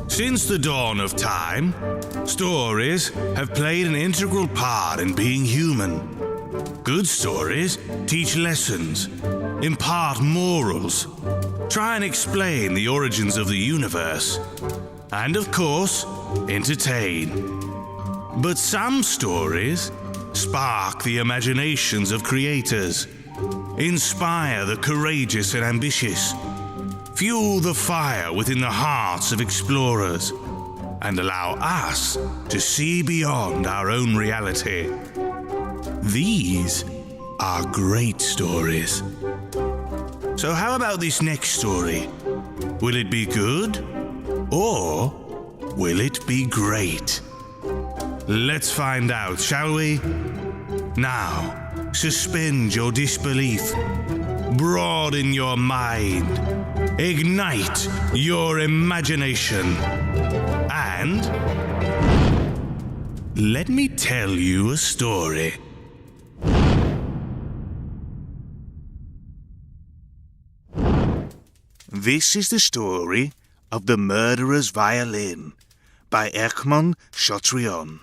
Since the dawn of time, stories have played an integral part in being human. Good stories teach lessons, impart morals, try and explain the origins of the universe, and of course, entertain. But some stories spark the imaginations of creators, inspire the courageous and ambitious, fuel the fire within the hearts of explorers, and allow us to see beyond our own reality. These are great stories. So how about this next story? Will it be good? Or will it be great? Let's find out, shall we? Now, suspend your disbelief, broaden your mind, ignite your imagination, and let me tell you a story. This is the story of The Murderer's Violin by Erckmann Chatrion.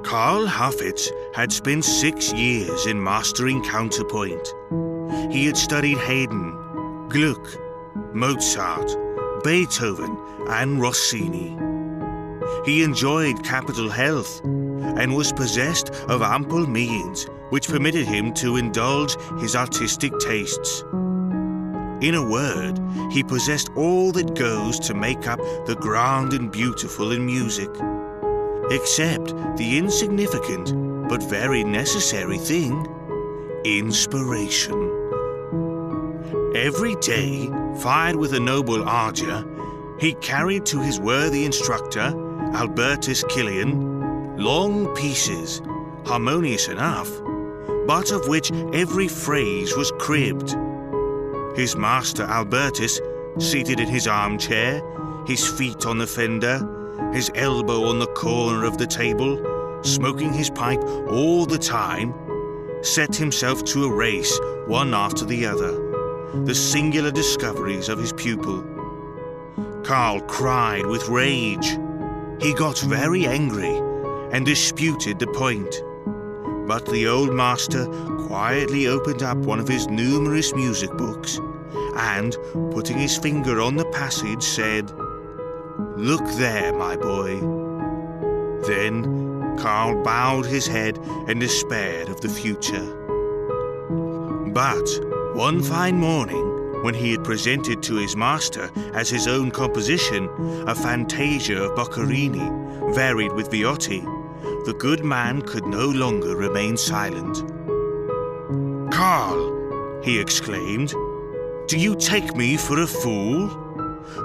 Karl Haffitz had spent 6 years in mastering counterpoint. He had studied Haydn, Gluck, Mozart, Beethoven, and Rossini. He enjoyed capital health and was possessed of ample means which permitted him to indulge his artistic tastes. In a word, he possessed all that goes to make up the grand and beautiful in music, except the insignificant but very necessary thing, inspiration. Every day, fired with a noble ardour, he carried to his worthy instructor, Albertus Killian, long pieces, harmonious enough, but of which every phrase was cribbed. His master Albertus, seated in his armchair, his feet on the fender, his elbow on the corner of the table, smoking his pipe all the time, set himself to erase, one after the other, the singular discoveries of his pupil. Karl cried with rage. He got very angry and disputed the point. But the old master quietly opened up one of his numerous music books and, putting his finger on the passage, said, "Look there, my boy." Then Karl bowed his head and despaired of the future. But one fine morning, when he had presented to his master as his own composition a fantasia of Boccherini, varied with Viotti, the good man could no longer remain silent. "Karl," he exclaimed, "do you take me for a fool?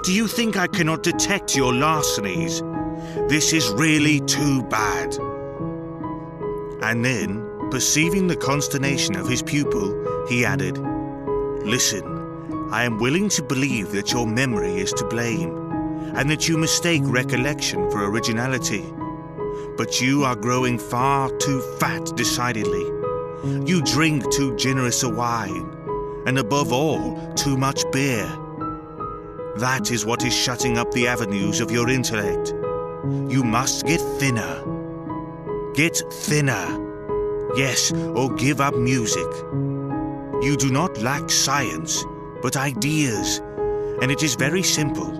Do you think I cannot detect your larcenies? This is really too bad." And then, perceiving the consternation of his pupil, he added, "Listen, I am willing to believe that your memory is to blame, and that you mistake recollection for originality. But you are growing far too fat, decidedly. You drink too generous a wine, and above all, too much beer. That is what is shutting up the avenues of your intellect. You must get thinner. Get thinner. Yes, or give up music. You do not lack science, but ideas, and it is very simple.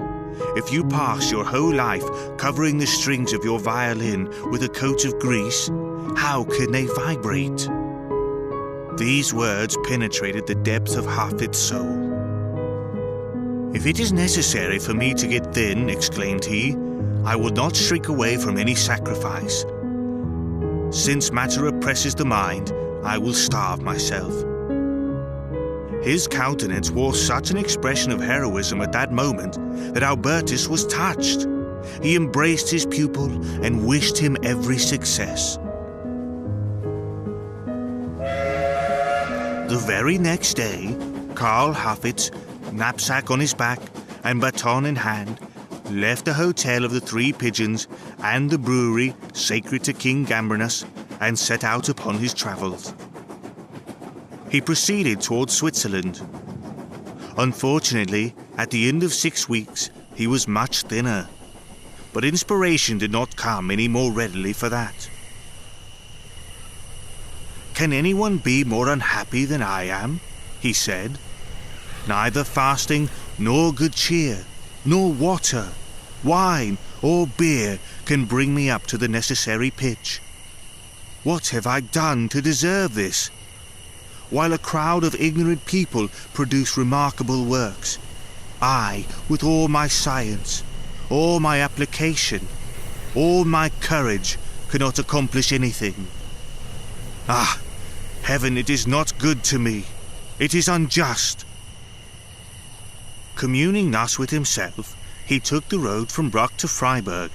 If you pass your whole life covering the strings of your violin with a coat of grease, how can they vibrate?" These words penetrated the depth of Haffitz's soul. "If it is necessary for me to get thin," exclaimed he, "I will not shrink away from any sacrifice. Since matter oppresses the mind, I will starve myself." His countenance wore such an expression of heroism at that moment that Albertus was touched. He embraced his pupil and wished him every success. The very next day, Karl Haffitz, knapsack on his back and baton in hand, left the Hotel of the Three Pigeons and the brewery sacred to King Gambrinus and set out upon his travels. he proceeded towards Switzerland. Unfortunately, at the end of 6 weeks, he was much thinner. But inspiration did not come any more readily for that. "Can anyone be more unhappy than I am?" he said. "Neither fasting, nor good cheer, nor water, wine, or beer can bring me up to the necessary pitch. What have I done to deserve this? While a crowd of ignorant people produce remarkable works, I, with all my science, all my application, all my courage, cannot accomplish anything. Ah, heaven, it is not good to me. It is unjust." Communing thus with himself, he took the road from Bruck to Freiburg.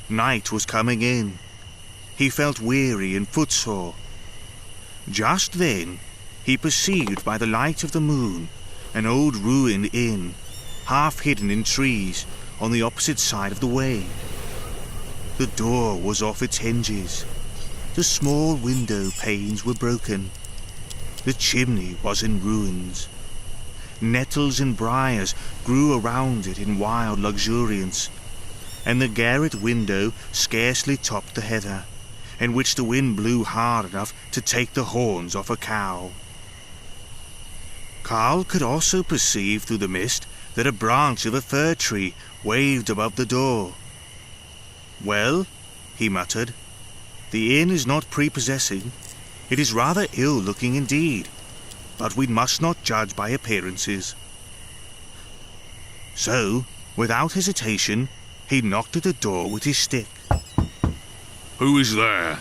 Night was coming in. He felt weary and footsore. Just then, he perceived by the light of the moon an old ruined inn, half hidden in trees, on the opposite side of the way. The door was off its hinges. The small window panes were broken. The chimney was in ruins. Nettles and briars grew around it in wild luxuriance, and the garret window scarcely topped the heather, in which the wind blew hard enough to take the horns off a cow. Karl could also perceive through the mist that a branch of a fir tree waved above the door. "Well," he muttered, "the inn is not prepossessing. It is rather ill-looking indeed, but we must not judge by appearances." So, without hesitation, he knocked at the door with his stick. "Who is there?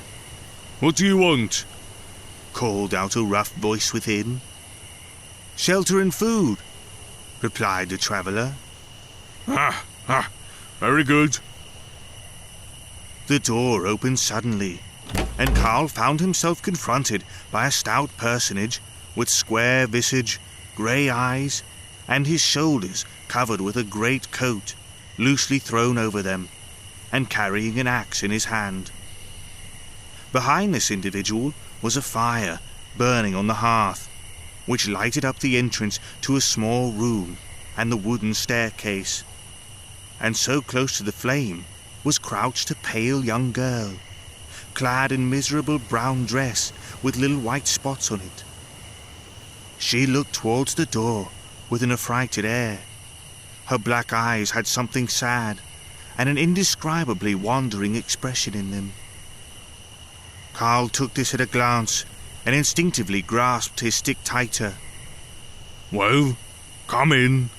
What do you want?" called out a rough voice within. "Shelter and food," replied the traveller. Very good." The door opened suddenly, and Karl found himself confronted by a stout personage with square visage, grey eyes, and his shoulders covered with a great coat, loosely thrown over them, and carrying an axe in his hand. Behind this individual was a fire burning on the hearth, which lighted up the entrance to a small room and the wooden staircase, and so close to the flame was crouched a pale young girl, clad in miserable brown dress with little white spots on it. She looked towards the door with an affrighted air. Her black eyes had something sad and an indescribably wandering expression in them. Karl took this at a glance and instinctively grasped his stick tighter. "Well, come in,"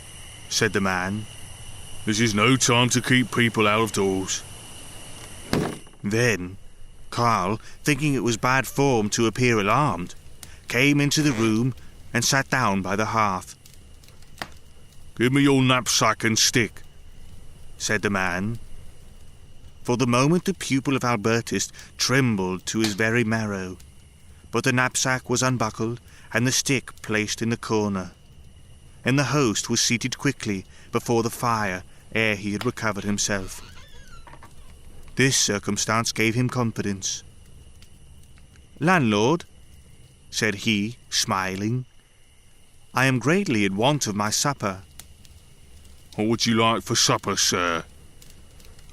said the man. "This is no time to keep people out of doors." Then, Karl, thinking it was bad form to appear alarmed, came into the room and sat down by the hearth. "Give me your knapsack and stick," said the man. For the moment the pupil of Albertus trembled to his very marrow, but the knapsack was unbuckled and the stick placed in the corner, and the host was seated quickly before the fire ere he had recovered himself. This circumstance gave him confidence. "Landlord," said he, smiling, "I am greatly in want of my supper." "What would you like for supper, sir?"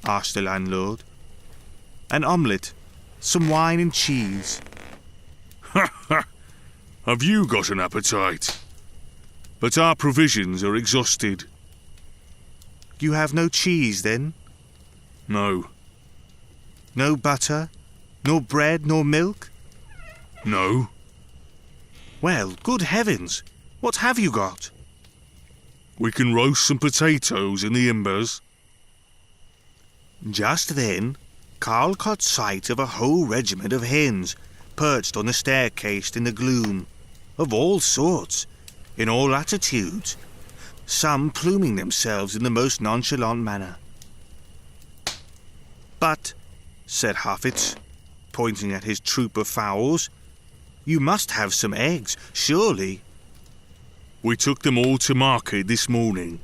asked the landlord. "An omelette, some wine and cheese." "Have you got an appetite? But our provisions are exhausted." "You have no cheese, then?" "No." "No butter, nor bread, nor milk?" "No." "Well, good heavens, what have you got?" "We can roast some potatoes in the embers." Just then, Karl caught sight of a whole regiment of hens perched on the staircase in the gloom, of all sorts, in all attitudes, some pluming themselves in the most nonchalant manner. "But," said Haffitz, pointing at his troop of fowls, "you must have some eggs, surely." "We took them all to market this morning."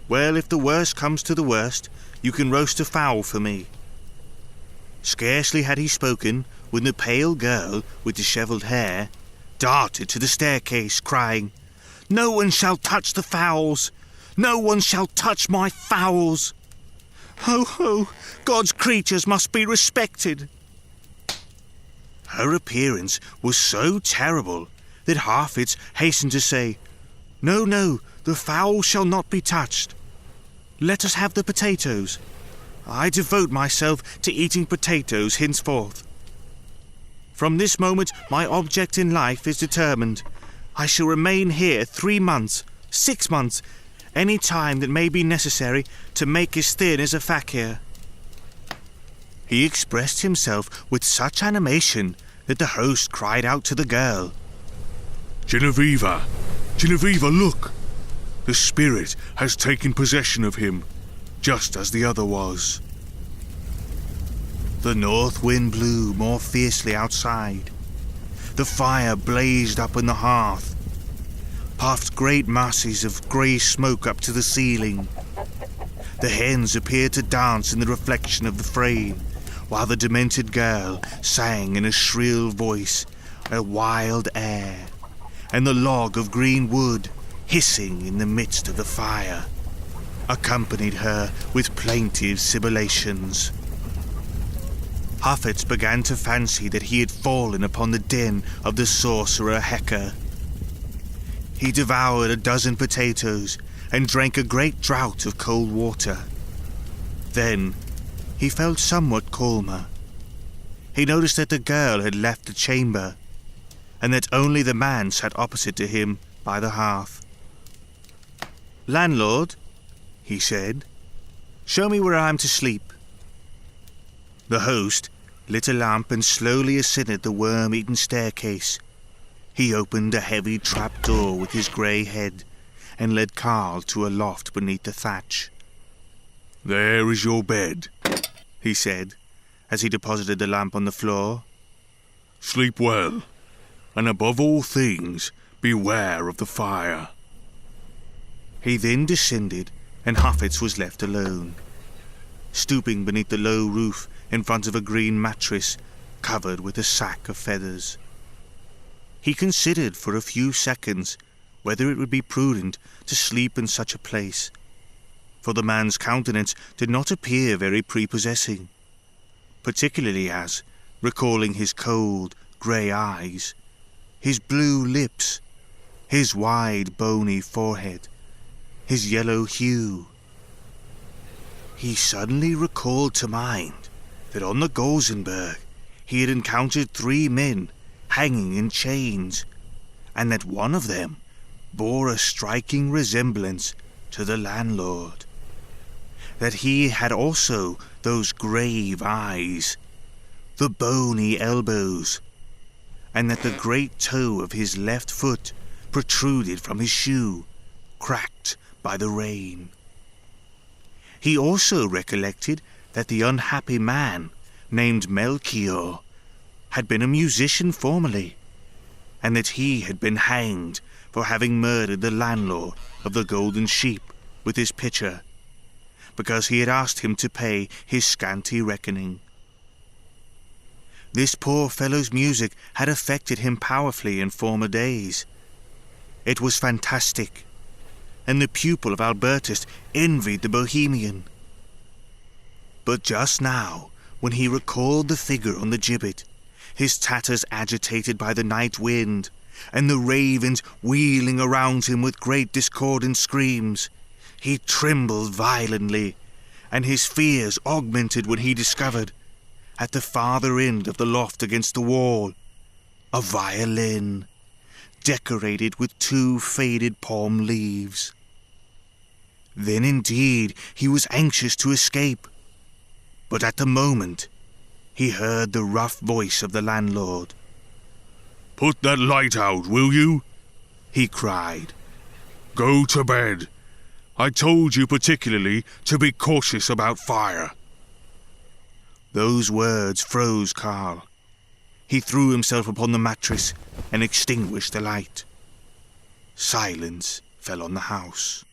"Well, if the worst comes to the worst, you can roast a fowl for me." Scarcely had he spoken when the pale girl with dishevelled hair, darted to the staircase, crying, "No one shall touch the fowls! No one shall touch my fowls! Ho, ho! God's creatures must be respected!" Her appearance was so terrible that Harfitz hastened to say, "No, no, the fowls shall not be touched. Let us have the potatoes. I devote myself to eating potatoes henceforth. From this moment my object in life is determined. I shall remain here 3 months, 6 months, any time that may be necessary to make as thin as a fakir." He expressed himself with such animation that the host cried out to the girl, Genevieve, Genevieve, look! The spirit has taken possession of him, just as the other was. The north wind blew more fiercely outside. The fire blazed up in the hearth, puffed great masses of grey smoke up to the ceiling. The hens appeared to dance in the reflection of the flame, while the demented girl sang in a shrill voice a wild air, and the log of green wood, hissing in the midst of the fire, accompanied her with plaintive sibilations. Harfitz began to fancy that he had fallen upon the den of the sorcerer Hecker. He devoured a dozen potatoes and drank a great draught of cold water. Then he felt somewhat calmer. He noticed that the girl had left the chamber, and that only the man sat opposite to him by the hearth. "Landlord," he said, "show me where I am to sleep." The host lit a lamp and slowly ascended the worm-eaten staircase. He opened a heavy trap-door with his grey head and led Karl to a loft beneath the thatch. There is your bed, he said, as he deposited the lamp on the floor. Sleep well, and above all things, beware of the fire. He then descended, and Harfitz was left alone, stooping beneath the low roof in front of a green mattress covered with a sack of feathers. He considered for a few seconds whether it would be prudent to sleep in such a place, for the man's countenance did not appear very prepossessing, particularly as, recalling his cold, grey eyes, his blue lips, his wide, bony forehead, his yellow hue, he suddenly recalled to mind that on the Gosenberg he had encountered 3 men hanging in chains, and that one of them bore a striking resemblance to the landlord. That he had also those grave eyes, the bony elbows, and that the great toe of his left foot protruded from his shoe, cracked by the rain. He also recollected that the unhappy man, named Melchior, had been a musician formerly, and that he had been hanged for having murdered the landlord of the Golden Sheep with his pitcher, because he had asked him to pay his scanty reckoning. This poor fellow's music had affected him powerfully in former days. It was fantastic, and the pupil of Albertus envied the Bohemian. But just now, when he recalled the figure on the gibbet, his tatters agitated by the night wind, and the ravens wheeling around him with great discordant screams, he trembled violently, and his fears augmented when he discovered, at the farther end of the loft against the wall, a violin, decorated with 2 faded palm leaves. Then indeed he was anxious to escape, but at the moment he heard the rough voice of the landlord. Put that light out, will you? He cried. Go to bed. I told you particularly to be cautious about fire. Those words froze Karl. He threw himself upon the mattress and extinguished the light. Silence fell on the house.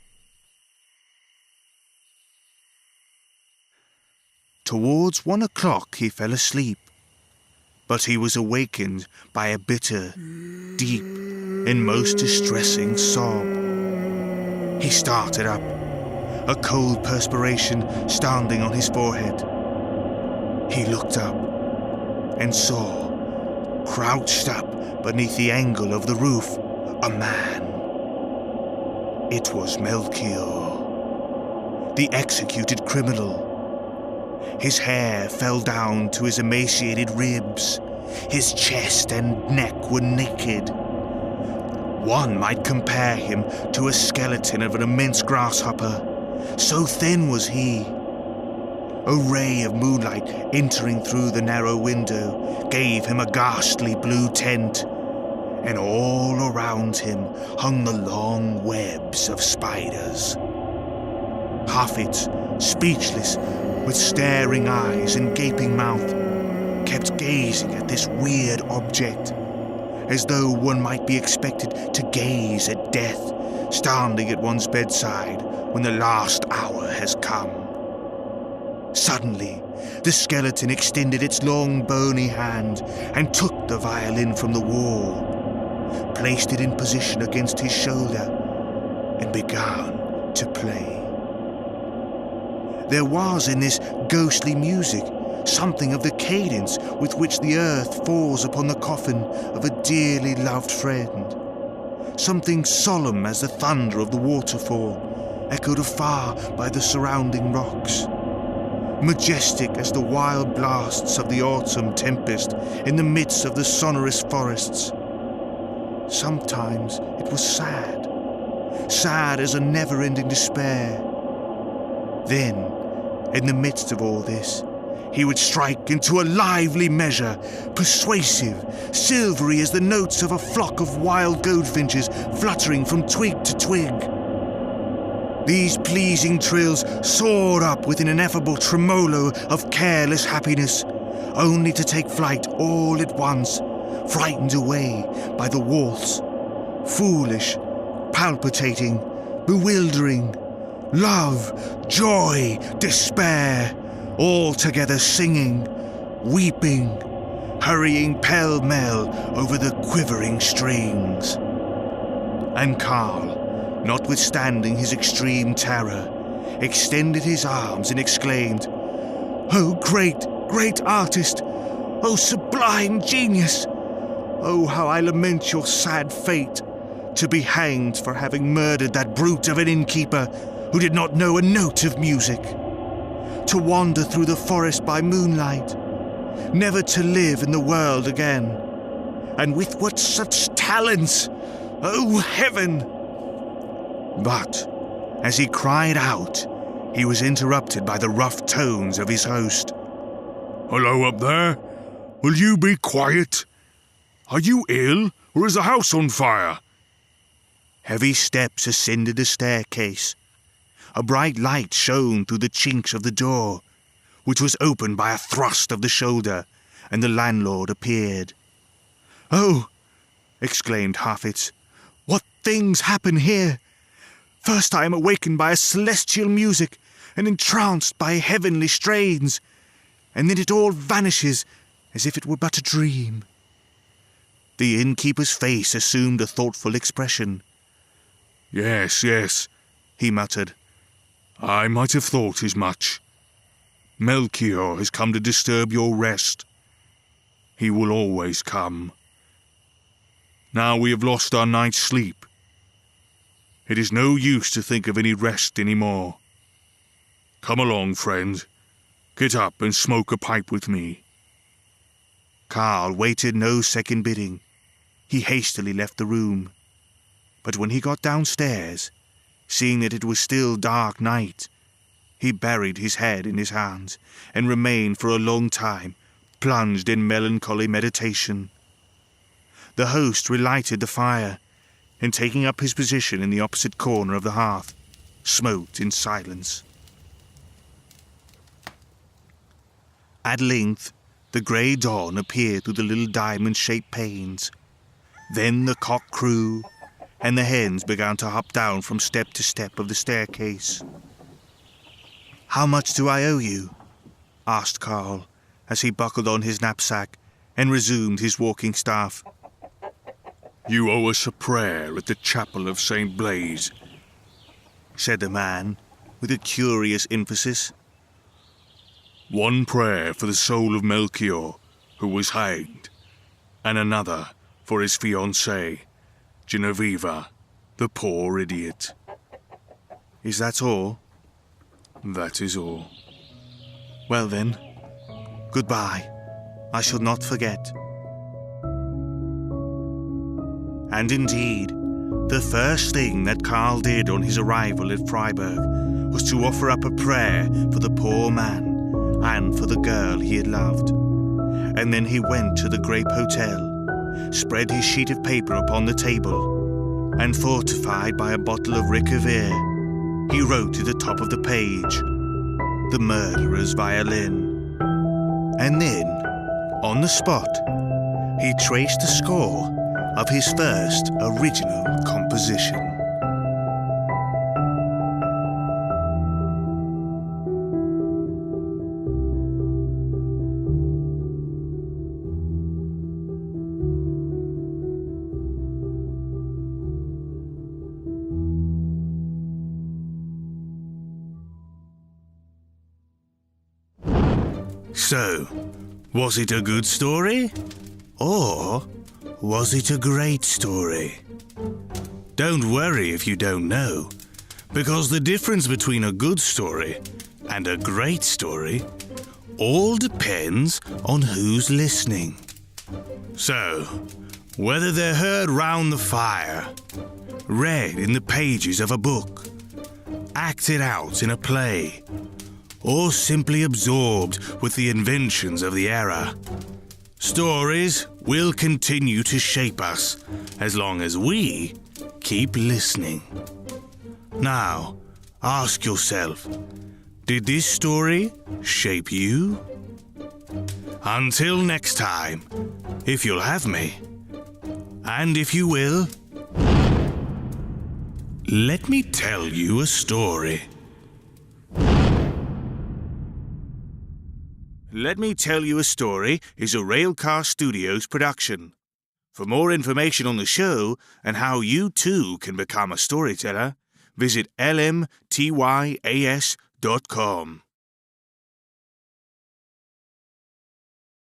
Towards 1 o'clock he fell asleep, but he was awakened by a bitter, deep, and most distressing sob. He started up, a cold perspiration standing on his forehead. He looked up and saw, crouched up beneath the angle of the roof, a man. It was Melchior, the executed criminal. His hair fell down to his emaciated ribs. His chest and neck were naked. One might compare him to a skeleton of an immense grasshopper, so thin was he. A ray of moonlight entering through the narrow window gave him a ghastly blue tint, and all around him hung the long webs of spiders. Hafitz, speechless, with staring eyes and gaping mouth, kept gazing at this weird object, as though one might be expected to gaze at death standing at one's bedside when the last hour has come. Suddenly, the skeleton extended its long bony hand and took the violin from the wall, placed it in position against his shoulder, and began to play. There was in this ghostly music something of the cadence with which the earth falls upon the coffin of a dearly loved friend. Something solemn as the thunder of the waterfall, echoed afar by the surrounding rocks. Majestic as the wild blasts of the autumn tempest in the midst of the sonorous forests. Sometimes it was sad, sad as a never-ending despair. Then, in the midst of all this, he would strike into a lively measure, persuasive, silvery as the notes of a flock of wild goldfinches fluttering from twig to twig. These pleasing trills soared up with an ineffable tremolo of careless happiness, only to take flight all at once, frightened away by the waltz, foolish, palpitating, bewildering, love, joy, despair, all together singing, weeping, hurrying pell-mell over the quivering strings. And Karl, notwithstanding his extreme terror, extended his arms and exclaimed, "Oh, great, great artist! Oh, sublime genius! Oh, how I lament your sad fate, to be hanged for having murdered that brute of an innkeeper who did not know a note of music, to wander through the forest by moonlight, never to live in the world again, and with what such talents! Oh, heaven!" But, as he cried out, he was interrupted by the rough tones of his host. Hello up there. Will you be quiet? Are you ill, or is the house on fire? Heavy steps ascended the staircase. A bright light shone through the chinks of the door, which was opened by a thrust of the shoulder, and the landlord appeared. "Oh," exclaimed Hafitz, "what things happen here! First I am awakened by a celestial music, and entranced by heavenly strains, and then it all vanishes as if it were but a dream." The innkeeper's face assumed a thoughtful expression. Yes, he muttered. I might have thought as much. Melchior has come to disturb your rest. He will always come. Now we have lost our night's sleep. It is no use to think of any rest any more. Come along, friend. Get up and smoke a pipe with me. Karl waited no second bidding. He hastily left the room. But when he got downstairs, seeing that it was still dark night, he buried his head in his hands and remained for a long time plunged in melancholy meditation. The host relighted the fire, and taking up his position in the opposite corner of the hearth, smoked in silence. At length, the grey dawn appeared through the little diamond-shaped panes. Then the cock crew, and the hens began to hop down from step to step of the staircase. "How much do I owe you?" asked Karl, as he buckled on his knapsack and resumed his walking staff. You owe us a prayer at the chapel of St. Blaise, said the man, with a curious emphasis. One prayer for the soul of Melchior, who was hanged, and another for his fiancée, Genevieve, the poor idiot. Is that all? That is all. Well then, goodbye. I shall not forget. And indeed, the first thing that Karl did on his arrival at Freiburg was to offer up a prayer for the poor man and for the girl he had loved. And then he went to the Grape Hotel, spread his sheet of paper upon the table, and fortified by a bottle of Rickever, he wrote at the top of the page, "The murderer's violin." And then, on the spot, he traced the score of his first original composition. So, was it a good story? Or was it a great story? Don't worry if you don't know, because the difference between a good story and a great story all depends on who's listening. So, whether they're heard round the fire, read in the pages of a book, acted out in a play, or simply absorbed with the inventions of the era, stories will continue to shape us as long as we keep listening. Now, ask yourself, did this story shape you? Until next time, if you'll have me, and if you will, let me tell you a story. Let Me Tell You a Story is a Railcar Studios production. For more information on the show and how you too can become a storyteller, visit lmtys.com.